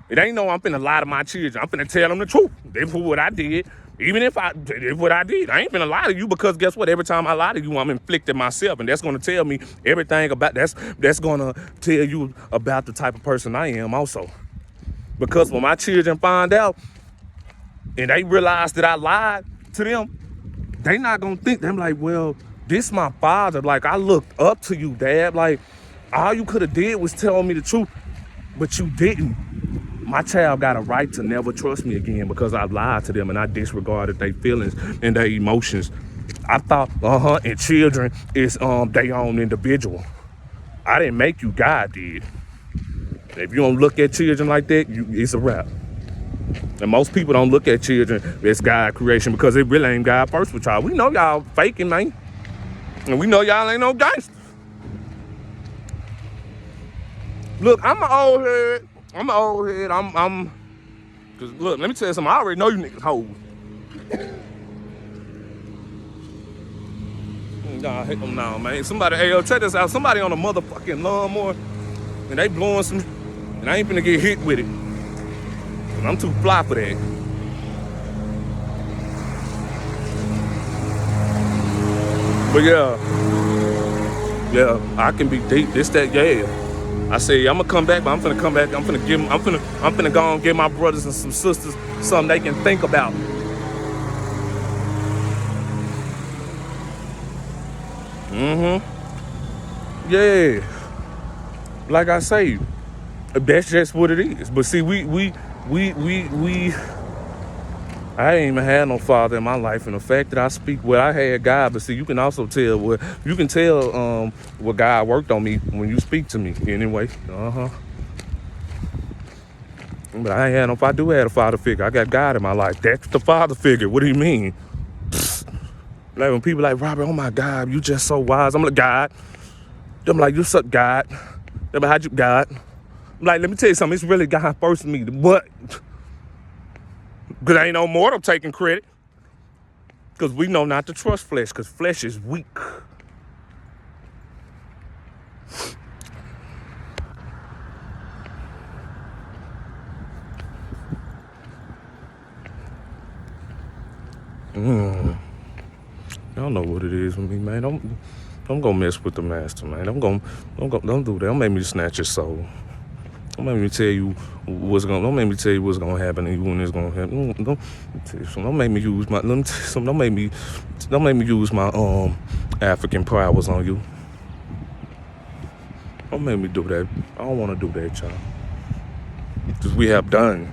It ain't no I'm finna lie to my children. I'm finna tell them the truth. That's what I did. Even if that's what I did. I ain't finna lie to you because guess what? Every time I lie to you, I'm inflicting myself. And that's gonna tell me everything about, that's gonna tell you about the type of person I am also. Because when my children find out and they realize that I lied to them, they not gonna think, them like, well, this my father. Like, I looked up to you, Dad. Like, all you could have did was tell me the truth, but you didn't. My child got a right to never trust me again because I lied to them and I disregarded their feelings and their emotions. I thought, and children is their own individual. I didn't make you, God did. If you don't look at children like that, it's a wrap. And most people don't look at children as God creation because it really ain't God first with y'all. We know y'all faking, man. And we know y'all ain't no gangsters. Look, I'm an old head. Cause look, let me tell you something. I already know you niggas hoes. Nah, hit them now, man. Somebody, hey, check this out. Somebody on a motherfucking lawnmower and they blowing some, and I ain't finna get hit with it. And I'm too fly for that. But yeah, I can be deep. This, that, yeah. I say I'm gonna come back, but I'm finna come back. I'm finna go and give my brothers and some sisters something they can think about. Yeah. Like I say, that's just what it is. But see, I ain't even had no father in my life, and the fact that I speak, well, I had God, but see, you can also tell what God worked on me when you speak to me. Anyway, But I ain't had no. If I do have a father figure, I got God in my life. That's the father figure. What do you mean? Like when people like, Robert, oh my God, you just so wise. I'm like, God. I'm like, you suck God. I'm like, how'd you God? I'm like, let me tell you something. It's really God first in me. What? Because ain't no mortal taking credit. Because we know not to trust flesh, because flesh is weak. I don't know what it is with me, man. Don't go mess with the master, man. Don't do that. Don't make me snatch your soul. Don't make me tell you what's gonna. Don't make me tell you what's gonna happen to you when it's gonna happen. Don't make me use my. Let me tell you something. Don't make me use my African powers on you. Don't make me do that. I don't want to do that, y'all. Because we have done.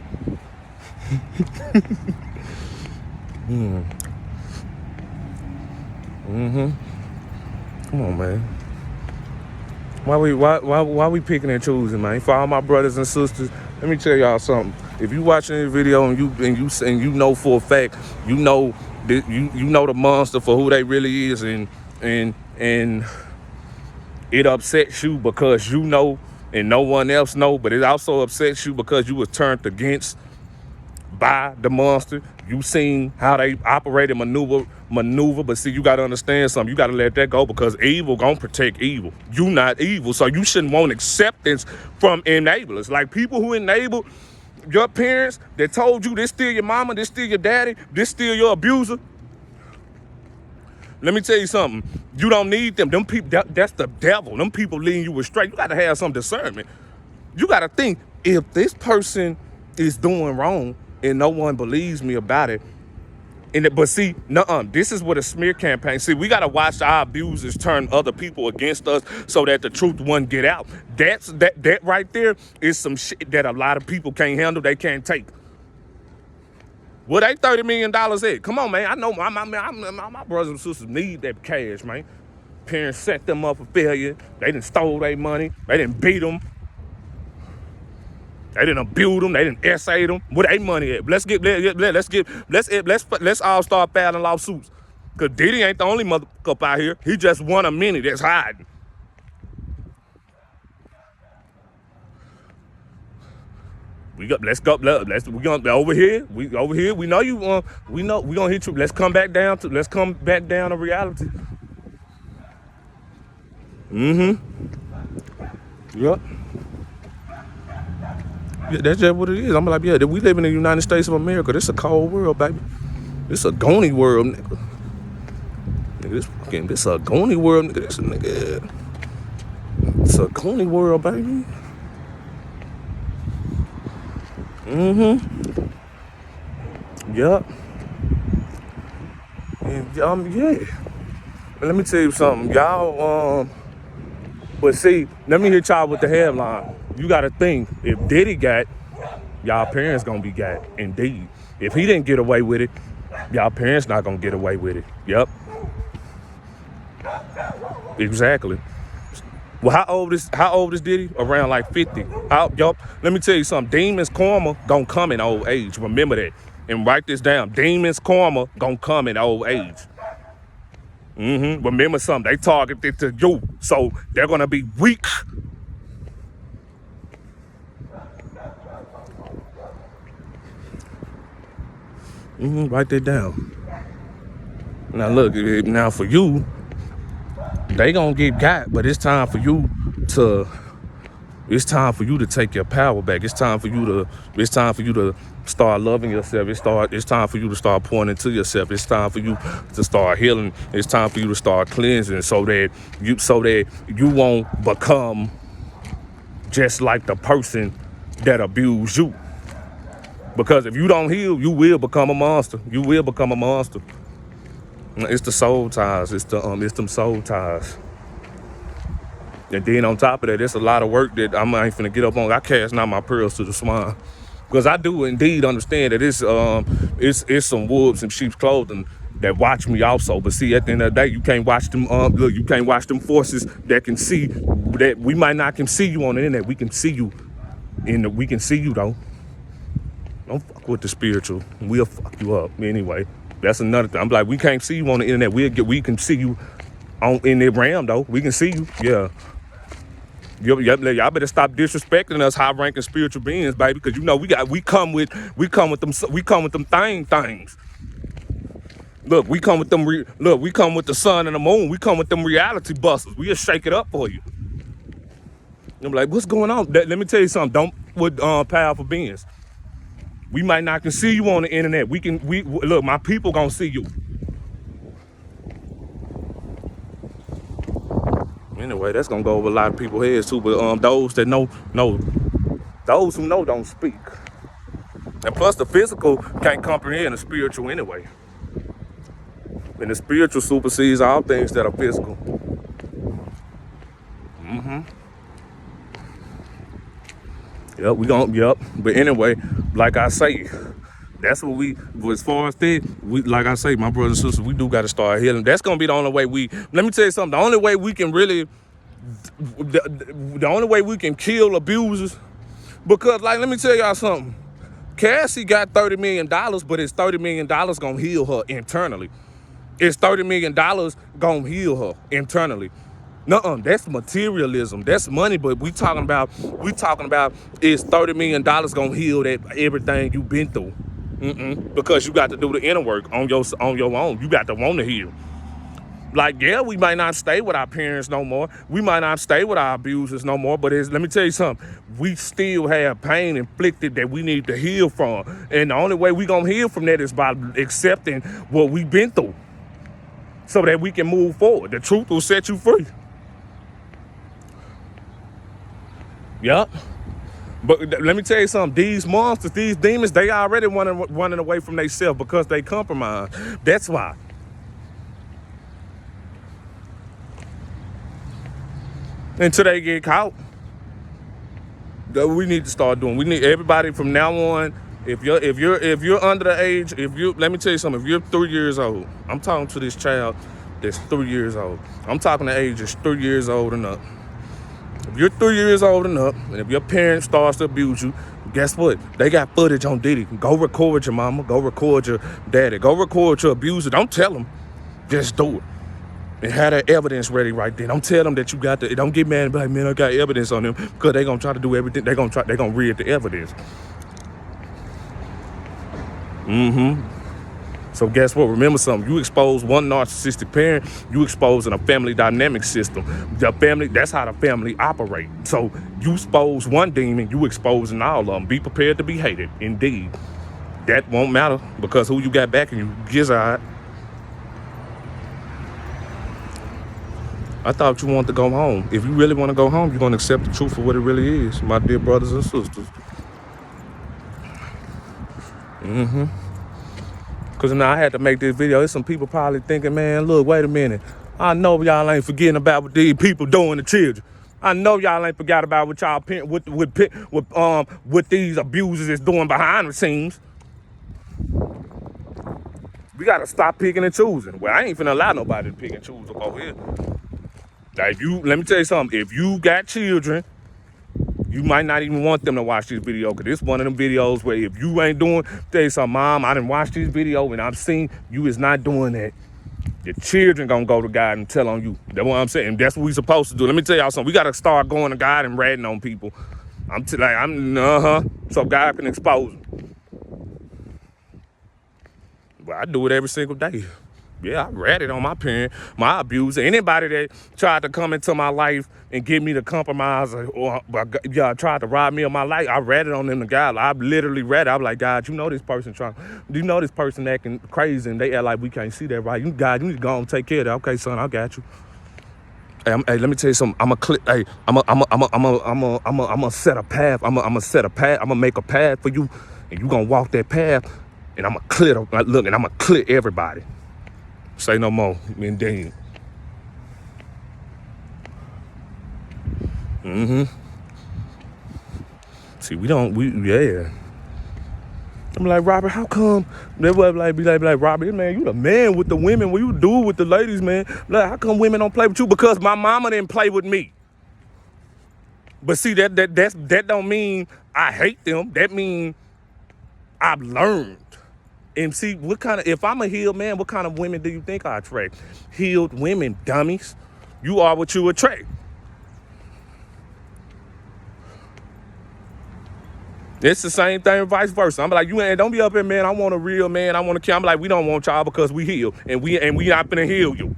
Come on, man. Why we picking and choosing, man? For all my brothers and sisters, let me tell y'all something. If you watching this video and you know for a fact, you know the monster for who they really is, and it upsets you because you know and no one else know, but it also upsets you because you was turned against by the monster. You seen how they operate and maneuver, but see, you gotta understand something. You gotta let that go because evil gonna protect evil. You not evil, so you shouldn't want acceptance from enablers. Like people who enable your parents that told you this still your mama, this still your daddy, this still your abuser. Let me tell you something. You don't need them. Them people, that's the devil. Them people leading you astray. You gotta have some discernment. You gotta think, if this person is doing wrong and no one believes me about it, but see, this is what a smear campaign. See, we gotta watch our abusers turn other people against us so that the truth won't get out. That right there is some shit that a lot of people can't handle. They can't take. What they $30 million at? Come on, man. I know my brothers and sisters need that cash, man. Parents set them up for failure. They done stole their money. They done beat them. They didn't abuse them. They didn't essay them. Where they money at? Let's all start filing lawsuits. Cause Diddy ain't the only motherfucker out here. He just one of many that's hiding. Let's go. We gonna over here. We know you. We gonna hit you. Let's come back down to reality. Yep. Yeah, that's just what it is. I'm like, yeah, we live in the United States of America. This a cold world, baby. This a goony world, nigga. This a goony world, nigga. This a nigga. It's a goony world, baby. Yup. And yeah. But let me tell you something, y'all. But see, let me hit y'all with the headline. You gotta think, if Diddy got, y'all parents gonna be got, indeed. If he didn't get away with it, y'all parents not gonna get away with it. Yep. Exactly. Well, how old is Diddy? Around like 50. Yup. Let me tell you something. Demons karma gonna come in old age. Remember that. And write this down. Demons karma gonna come in old age. Remember something. They targeted to you, so they're gonna be weak. Write that down. Now look. Now for you, they gonna get got, but it's time for you to. It's time for you to take your power back. It's time for you to start loving yourself. It's time for you to start pouring into yourself. It's time for you to start healing. It's time for you to start cleansing so that you won't become just like the person that abused you. Because if you don't heal, you will become a monster. You will become a monster. It's the soul ties. It's them soul ties. And then on top of that, there's a lot of work that I ain't finna get up on. I cast not my pearls to the swine. Because I do indeed understand that it's some wolves in sheep's clothing that watch me also. But see, at the end of the day, you can't watch them you can't watch them forces that can see that we might not can see you on the internet. We can see you we can see you though. Don't fuck with the spiritual. We'll fuck you up. Anyway, that's another thing. I'm like, we can't see you on the internet. We can see you in the realm though. We can see you. Yeah. Y'all better stop disrespecting us high-ranking spiritual beings, baby, because you know we come with them things. Look, we come with them. We come with the sun and the moon. We come with them reality busters. We'll shake it up for you. I'm like, what's going on? Let me tell you something. Don't with powerful beings. We might not can see you on the internet. Look, my people gonna see you. Anyway, that's gonna go over a lot of people's heads too. But those that know. Those who know don't speak. And plus, the physical can't comprehend the spiritual anyway. And the spiritual supersedes all things that are physical. Yep. But anyway, like I say, that's what as far as that, like I say, my brothers and sisters, we do got to start healing. That's going to be the only way let me tell you something, the only way we can really, the only way we can kill abusers, because like, let me tell y'all something, Cassie got $30 million, but it's $30 million going to heal her internally. It's $30 million going to heal her internally. Nuh-uh, that's materialism. That's money, but we talking about is $30 million gonna heal that everything you've been through? Because you got to do the inner work on your own. You got to want to heal. Like, yeah, we might not stay with our parents no more. We might not stay with our abusers no more. But let me tell you something. We still have pain inflicted that we need to heal from. And the only way we gonna heal from that is by accepting what we've been through, so that we can move forward. The truth will set you free. Yep. But let me tell you something. These monsters, these demons, they already running away from themselves because they compromise. That's why. Until they get caught. We need to start doing. We need everybody from now on. If you're under the age, let me tell you something. If you're 3 years old, I'm talking to this child that's 3 years old. I'm talking the age is 3 years old and up. If you're 3 years old and up, and if your parent starts to abuse you, guess what? They got footage on Diddy. Go record your mama. Go record your daddy. Go record your abuser. Don't tell them. Just do it. And have that evidence ready right then. Don't tell them that you got don't get mad and be like, man, I got evidence on them, because they're going to try to do everything. They're going to read the evidence. So guess what? Remember something. You expose one narcissistic parent, you exposing a family dynamic system. The family, that's how the family operates. So you expose one demon, you exposing all of them. Be prepared to be hated. Indeed. That won't matter because who you got back and you gizzard. I thought you wanted to go home. If you really want to go home, you're going to accept the truth for what it really is, my dear brothers and sisters. Because now I had to make this video. There's some people probably thinking, man, look, wait a minute. I know y'all ain't forgetting about what these people doing to children. I know y'all ain't forgot about what y'all with these abusers is doing behind the scenes. We got to stop picking and choosing. Well, I ain't finna allow nobody to pick and choose up over here. Like let me tell you something. If you got children, you might not even want them to watch this video because it's one of them videos where if you ain't doing, tell you something, Mom, I didn't watch this video and I've seen you is not doing that. Your children gonna go to God and tell on you. That's what I'm saying. That's what we supposed to do. Let me tell y'all something. We gotta start going to God and ratting on people. So God can expose them. Well, I do it every single day. Yeah, I ratted on my parent, my abuser. Anybody that tried to come into my life and get me to compromise or tried to rob me of my life, I ratted on them to God. I literally ratted. I was like, God, you know this person acting crazy and they act like we can't see that right. God, you need to go and take care of that. Okay, son, I got you. Hey, let me tell you something. I'm gonna set a path. I'm gonna make a path for you, and you gonna walk that path, and I'm gonna clear. And I'm gonna clear everybody. Say no more. Indeed. See, yeah. I'm like, Robert, how come? They would be like, Robert, man, you the man with the women. What you do with the ladies, man? Like, how come women don't play with you? Because my mama didn't play with me. But see, that don't mean I hate them. That mean I've learned. And see, if I'm a healed man, what kind of women do you think I attract? Healed women, dummies. You are what you attract. It's the same thing, vice versa. I'm like, don't be up here, man. I want a real man. I want to kill. I'm like, we don't want y'all because we heal, and we not gonna heal you.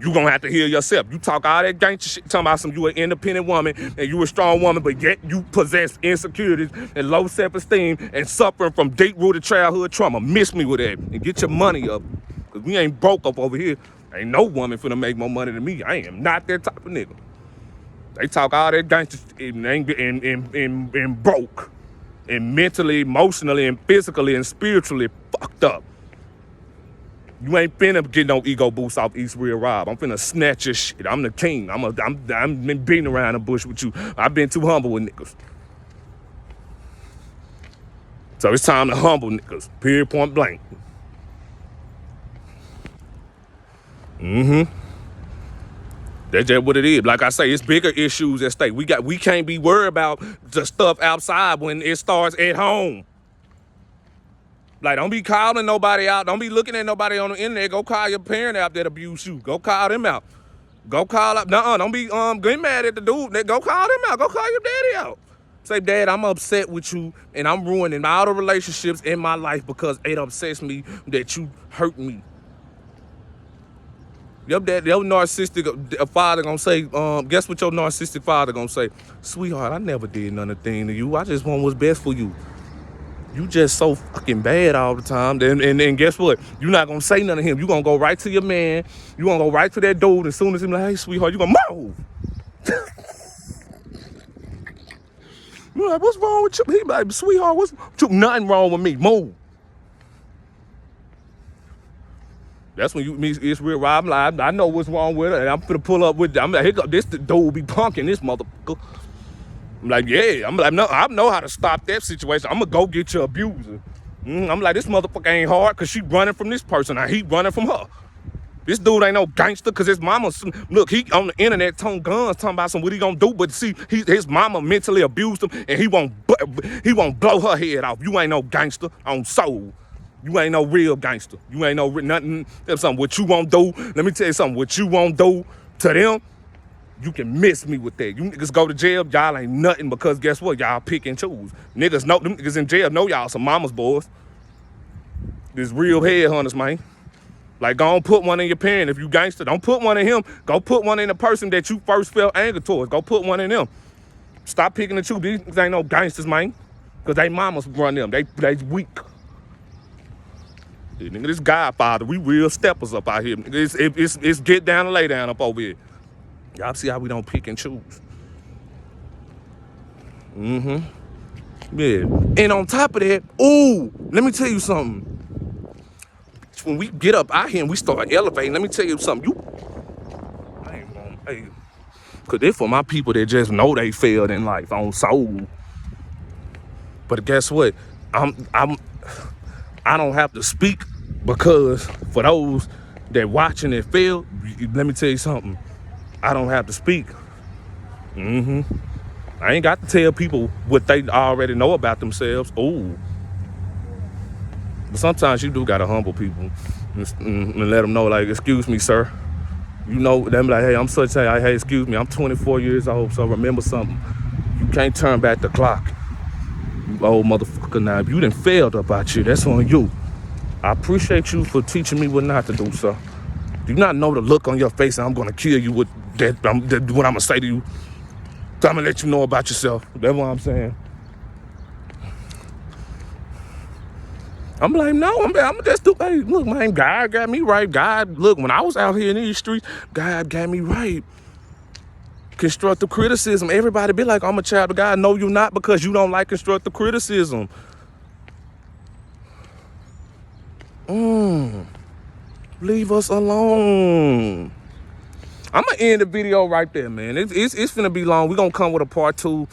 You gonna have to heal yourself. You talk all that gangster shit, talking about you an independent woman and you a strong woman, but yet you possess insecurities and low self-esteem and suffering from deep-rooted childhood trauma. Miss me with that and get your money up, because we ain't broke up over here. Ain't no woman finna make more money than me. I am not that type of nigga. They talk all that gangster and broke and mentally, emotionally, and physically and spiritually fucked up. You ain't finna get no ego boost off East Real Rob. I'm finna snatch your shit. I'm the king. I'm been beating around the bush with you. I've been too humble with niggas. So it's time to humble niggas. Period, point blank. That's just what it is. Like I say, it's bigger issues at stake. We can't be worried about the stuff outside when it starts at home. Like, don't be calling nobody out. Don't be looking at nobody on the internet. Go call your parent out that abuse you. Go call them out. Go call up. Don't be getting mad at the dude. Go call them out. Go call your daddy out. Say, Dad, I'm upset with you, and I'm ruining all the relationships in my life because it upsets me that you hurt me. Your narcissistic father gonna say, guess what your narcissistic father gonna say? Sweetheart, I never did nothing to you. I just want what's best for you. You just so fucking bad all the time. And guess what? You're not gonna say nothing to him. You're gonna go right to your man. You're gonna go right to that dude. As soon as he's like, hey, sweetheart, you're gonna move. You're like, what's wrong with you? He like, sweetheart, nothing wrong with me. Move. That's when you meet It's Real Rob. Like, I know what's wrong with her, and I'm finna pull up with. I'm like, this the dude be punking this motherfucker. I'm like, yeah. I'm like, no, I know how to stop that situation. I'm gonna go get your abuser. I'm like, this motherfucker ain't hard because she running from this person. Now he running from her. This dude ain't no gangster because his mama, look, he on the internet towing guns, talking about what he gonna do, but see, his mama mentally abused him, and he won't blow her head off. You ain't no gangster on soul. You ain't no real gangster. You ain't no nothing. That's something. What you won't do, let me tell you something. What you won't do to them, you can miss me with that. You niggas go to jail, y'all ain't nothing because guess what? Y'all pick and choose. Niggas know, them niggas in jail know y'all some mama's boys. This real headhunters, man. Like, go on, put one in your parent. If you gangster, don't put one in him. Go put one in the person that you first felt anger towards. Go put one in them. Stop picking and choosing. These ain't no gangsters, man. Because they mamas run them. They weak. Yeah, nigga, this Godfather, we real steppers up out here. It's get down and lay down up over here. Y'all see how we don't pick and choose. Yeah. And on top of that, ooh, let me tell you something. When we get up out here and we start elevating, let me tell you something. I ain't gonna, hey, cause this for my people that just know they failed in life on soul. But guess what? I don't have to speak, because for those that watching and fail, let me tell you something. I don't have to speak. I ain't got to tell people what they already know about themselves. Ooh. But sometimes you do gotta humble people and let them know, like, excuse me, sir. You know, them like, hey, I'm such a, hey, excuse me, I'm 24 years old, so remember something. You can't turn back the clock. You old motherfucker. Now, if you done failed about you, that's on you. I appreciate you for teaching me what not to do, sir. Do you not know the look on your face and I'm gonna kill you with that, what I'm gonna say to you? So I'm gonna let you know about yourself. That's what I'm saying. I'm like, no, I'm just do. Hey, look, man, God got me right. God, look, when I was out here in these streets, God got me right. Constructive criticism. Everybody be like, I'm a child of God. No, you're not, because you don't like constructive criticism. Leave us alone. I'm gonna end the video right there, man. It's finna be long. We're gonna come with a part 2.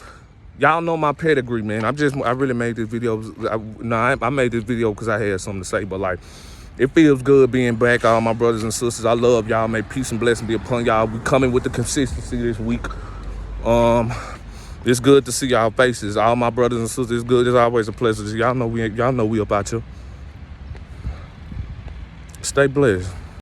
Y'all know my pedigree, man. I really made this video. I made this video because I had something to say, but like, it feels good being back, all my brothers and sisters. I love y'all. May peace and blessing be upon y'all. We coming with the consistency this week. It's good to see y'all faces. All my brothers and sisters, it's good. It's always a pleasure. Y'all know we about you. Stay blessed.